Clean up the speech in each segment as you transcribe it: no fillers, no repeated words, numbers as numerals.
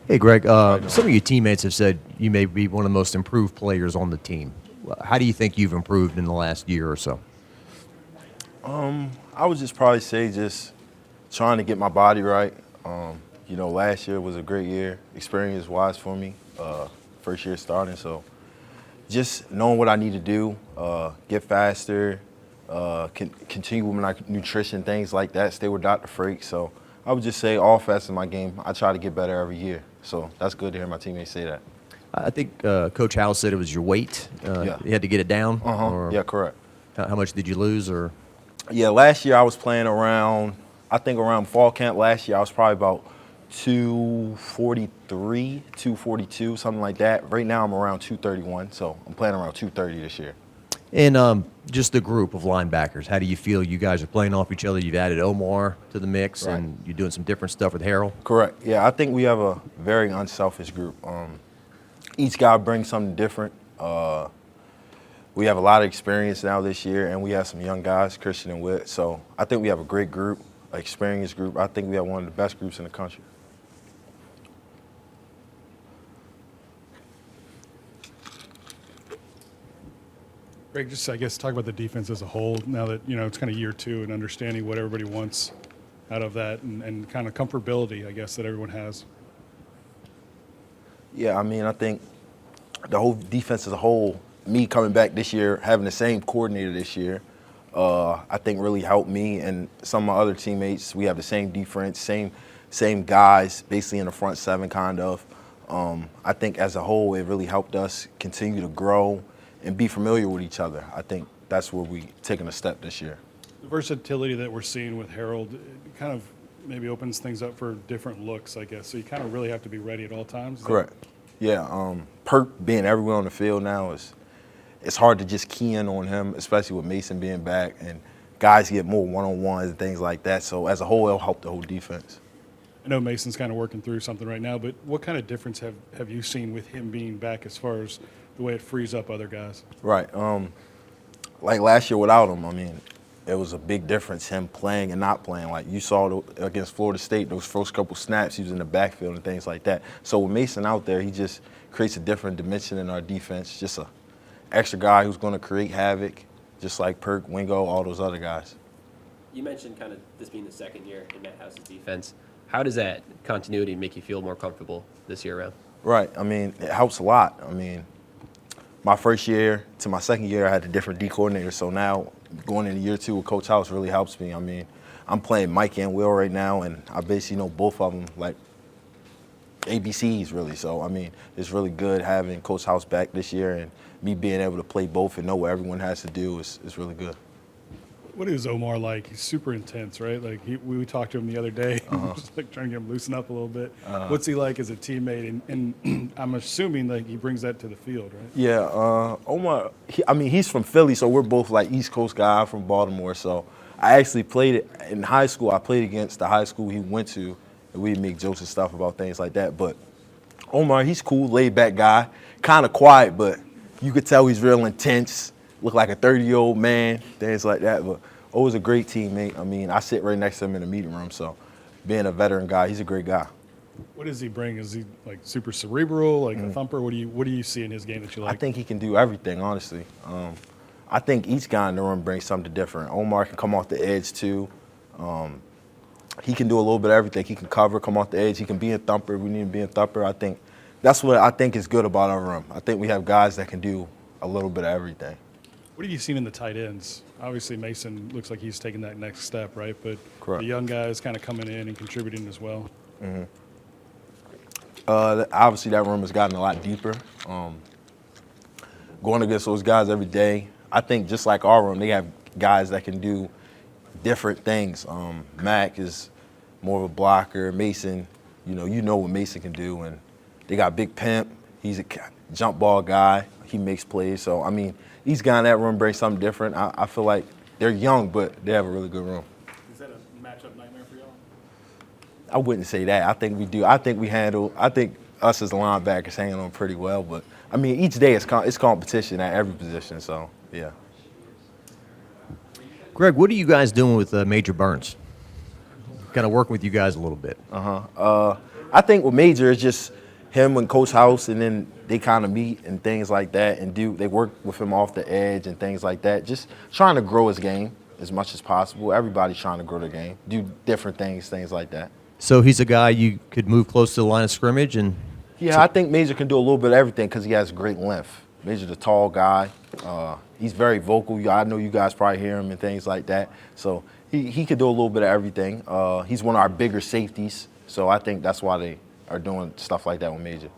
Hey, Greg. Some of your teammates have said you may be one of the most improved players on the team. How do you think you've improved in the last year or so? I would just probably say just trying to get my body right. Last year was a great year, experience-wise for me. First year starting, so just knowing what I need to do, get faster, continue with my nutrition, things like that. Stay with Dr. Frakes. So I would just say all facets of my game, I try to get better every year. So that's good to hear my teammates say that. I think Coach Howell said it was your weight. Yeah. You had to get it down. Yeah, correct. How much did you lose? Or Yeah, last year I was playing around, I think around fall camp last year, I was probably about 243, 242, something like that. Right now I'm around 231, so I'm playing around 230 this year. and just the group of linebackers. How do you feel? You guys are playing off each other. You've added Omar to the mix, Right. and you're doing some different stuff with Harold. Correct. Yeah, I think we have a very unselfish group. Each guy brings something different. We have a lot of experience now this year, and we have some young guys, Christian and Witt. So I think we have a great group, an experienced group. I think we have one of the best groups in the country. Greg, just I guess talk about the defense as a whole now that it's kind of year two and understanding what everybody wants out of that and kind of comfortability, I guess, that everyone has. Yeah, I think the whole defense as a whole, me coming back this year, having the same coordinator this year, I think really helped me and some of my other teammates. We have the same defense, same guys, basically in the front seven, kind of. I think as a whole, it really helped us continue to grow and be familiar with each other. I think that's where we taken a step this year. The versatility that we're seeing with Harold it kind of maybe opens things up for different looks, I guess. So you kind of really have to be ready at all times. Correct. Yeah, Perk being everywhere on the field now it's hard to just key in on him, especially with Mason being back and guys get more one-on-ones and things like that. So as a whole, it'll help the whole defense. I know Mason's kind of working through something right now, but what kind of difference have you seen with him being back as far as the way it frees up other guys? Right. Like last year without him, it was a big difference, him playing and not playing. Like you saw against Florida State, those first couple snaps, he was in the backfield and things like that. So with Mason out there, he just creates a different dimension in our defense, just a extra guy who's going to create havoc, just like Perk, Wingo, all those other guys. You mentioned kind of this being the second year in Matt House's defense. How does that continuity make you feel more comfortable this year around? Right. It helps a lot. My first year to my second year, I had a different D coordinator. So now going into year two with Coach House really helps me. I'm playing Mike and Will right now, and I basically know both of them like ABCs really. So, it's really good having Coach House back this year and me being able to play both and know what everyone has to do is really good. What is Omar like? He's super intense, right? Like we talked to him the other day, just like trying to get him loosen up a little bit. What's he like as a teammate? And I'm assuming like he brings that to the field, right? Yeah, Omar. He's from Philly, so we're both like East Coast guy. I'm from Baltimore, so I actually played it in high school. I played against the high school he went to, and we'd make jokes and stuff about things like that. But Omar, he's cool, laid back guy, kind of quiet, but you could tell he's real intense. Look like a 30-year-old man, things like that. But O's a great teammate. I sit right next to him in the meeting room, so being a veteran guy, he's a great guy. What does he bring? Is he like super cerebral, like a thumper? What do you see in his game that you like? I think he can do everything, honestly. I think each guy in the room brings something different. Omar can come off the edge too. He can do a little bit of everything. He can cover, come off the edge. He can be a thumper. We need him to be a thumper. I think that's what I think is good about our room. I think we have guys that can do a little bit of everything. What have you seen in the tight ends? Obviously, Mason looks like he's taking that next step, right? But Correct. The young guys kind of coming in and contributing as well. Obviously, that room has gotten a lot deeper. Going against those guys every day, I think just like our room, they have guys that can do different things. Mac is more of a blocker. Mason, you know what Mason can do. And they got Big Pimp. He's a jump ball guy. He makes plays. So, each guy in that room brings something different. I feel like they're young, but they have a really good room. Is that a matchup nightmare for y'all? I wouldn't say that. I think we do. I think us as linebackers hanging on pretty well. But, each day it's competition at every position. So, yeah. Greg, what are you guys doing with Major Burns? Kind of working with you guys a little bit. I I think with Major, it's just him and Coach House, and then they kind of meet and things like that, and they work with him off the edge and things like that. Just trying to grow his game as much as possible. Everybody's trying to grow their game, do different things like that. So he's a guy you could move close to the line of scrimmage and. Yeah, I think Major can do a little bit of everything because he has great length. Major's a tall guy. He's very vocal. I know you guys probably hear him and things like that. So he could do a little bit of everything. He's one of our bigger safeties. So I think that's why they are doing stuff like that with Major.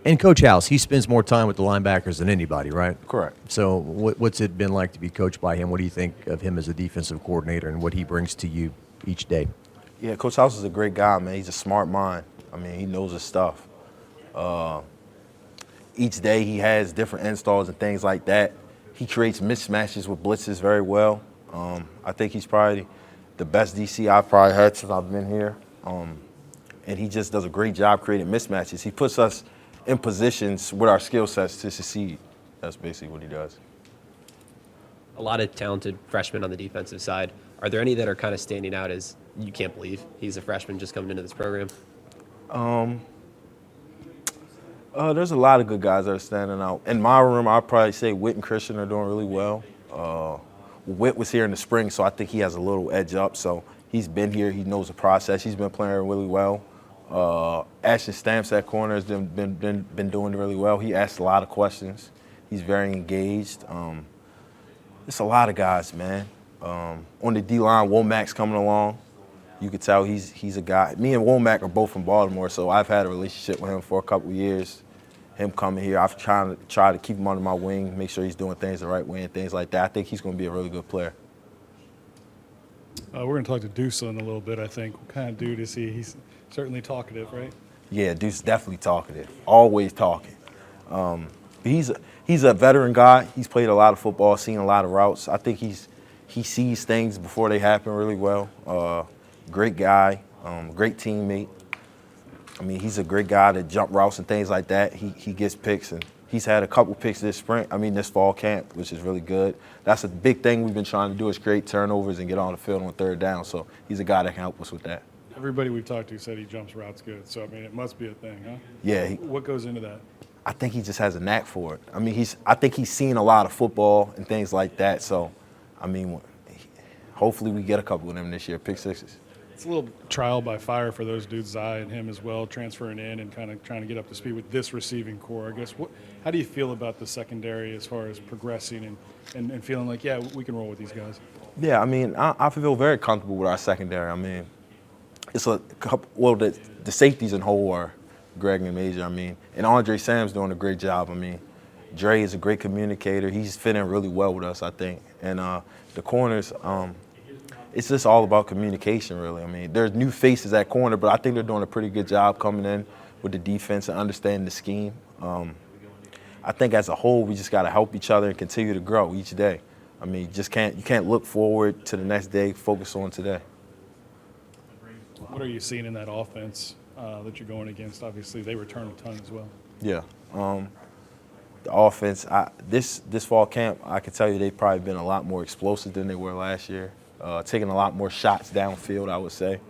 And Coach House, he spends more time with the linebackers than anybody, right? Correct. So what's it been like to be coached by him? What do you think of him as a defensive coordinator and what he brings to you each day? Yeah, Coach House is a great guy, man. He's a smart mind. I mean, he knows his stuff. Each day he has different installs and things like that. He creates mismatches with blitzes very well. I think he's probably the best DC I've probably had since I've been here. And he just does a great job creating mismatches. He puts us in positions with our skill sets to succeed. That's basically what he does. A lot of talented freshmen on the defensive side. Are there any that are kind of standing out as you can't believe he's a freshman just coming into this program? There's a lot of good guys that are standing out. In my room, I'd probably say Whit and Christian are doing really well. Whit was here in the spring, so I think he has a little edge up. So he's been here. He knows the process. He's been playing really well. Ashton Stamps at corner has been doing really well. He asks a lot of questions. He's very engaged. It's a lot of guys, man. On the D-line, Womack's coming along. You could tell he's a guy. Me and Womack are both from Baltimore, so I've had a relationship with him for a couple of years. Him coming here, I've tried to keep him under my wing, make sure he's doing things the right way and things like that. I think he's going to be a really good player. We're going to talk to Deuce in a little bit, I think. What kind of dude is he? He's certainly talkative, right? Yeah, Deuce definitely talkative, always talking. He's a veteran guy. He's played a lot of football, seen a lot of routes. I think he sees things before they happen really well. Great guy, great teammate. I mean, he's a great guy to jump routes and things like that. He gets picks, and he's had a couple picks this fall camp, which is really good. That's a big thing we've been trying to do is create turnovers and get on the field on third down. So he's a guy that can help us with that. Everybody we've talked to said he jumps routes good. So, I mean, it must be a thing, huh? Yeah. What goes into that? I think he just has a knack for it. I mean, I think he's seen a lot of football and things like that. So, I mean, hopefully we get a couple of them this year, pick sixes. It's a little trial by fire for those dudes, Zai and him as well, transferring in and kind of trying to get up to speed with this receiving core. I guess, how do you feel about the secondary as far as progressing and feeling like, yeah, we can roll with these guys? Yeah, I mean, I feel very comfortable with our secondary. I mean, it's a couple, well, the safeties in whole are Greg and Major, I mean, and Andre Sam's doing a great job. I mean, Dre is a great communicator. He's fitting really well with us, I think. And the corners, it's just all about communication, really. I mean, there's new faces at corner, but I think they're doing a pretty good job coming in with the defense and understanding the scheme. I think as a whole, we just got to help each other and continue to grow each day. I mean, you can't look forward to the next day, focus on today. What are you seeing in that offense that you're going against? Obviously, they return a ton as well. Yeah. The offense, this fall camp, I can tell you they've probably been a lot more explosive than they were last year. Taking a lot more shots downfield, I would say.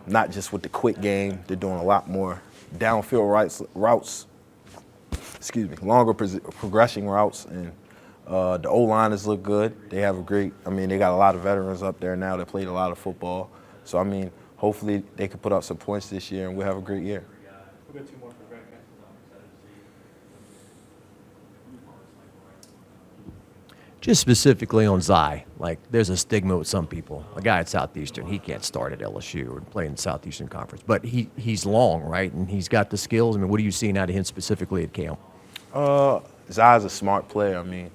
Not just with the quick game, they're doing a lot more downfield routes. Excuse me, longer progressing routes, and the O-liners look good. They have they got a lot of veterans up there now that played a lot of football. So, I mean, hopefully they can put up some points this year and we'll have a great year. We'll get two more for Greg. Just specifically on Zai, like there's a stigma with some people. A guy at Southeastern, he can't start at LSU or play in the Southeastern Conference. But he's long, right? And he's got the skills. I mean, what are you seeing out of him specifically at camp? Zai's a smart player. I mean,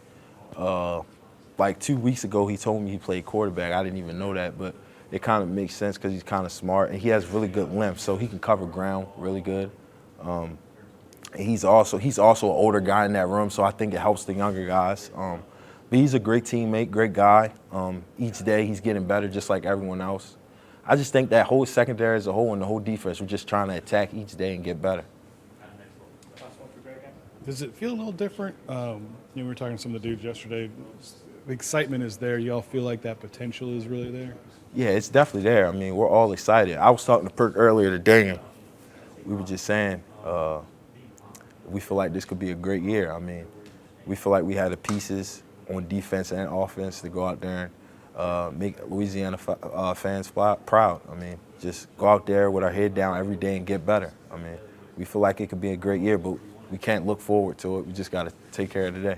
like 2 weeks ago, he told me he played quarterback. I didn't even know that, but it kind of makes sense because he's kind of smart and he has really good length, so he can cover ground really good. And he's also an older guy in that room, so I think it helps the younger guys. But he's a great teammate, great guy. Each day he's getting better just like everyone else. I just think that whole secondary as a whole and the whole defense, we're just trying to attack each day and get better. Does it feel a little different? We were talking to some of the dudes yesterday. excitement is there. Y'all feel like that potential is really there? Yeah, it's definitely there. I mean, we're all excited. I was talking to Perk earlier today, and we were just saying we feel like this could be a great year. I mean, we feel like we have the pieces on defense and offense to go out there and make Louisiana fans proud. I mean, just go out there with our head down every day and get better. I mean, we feel like it could be a great year, but we can't look forward to it. We just got to take care of today.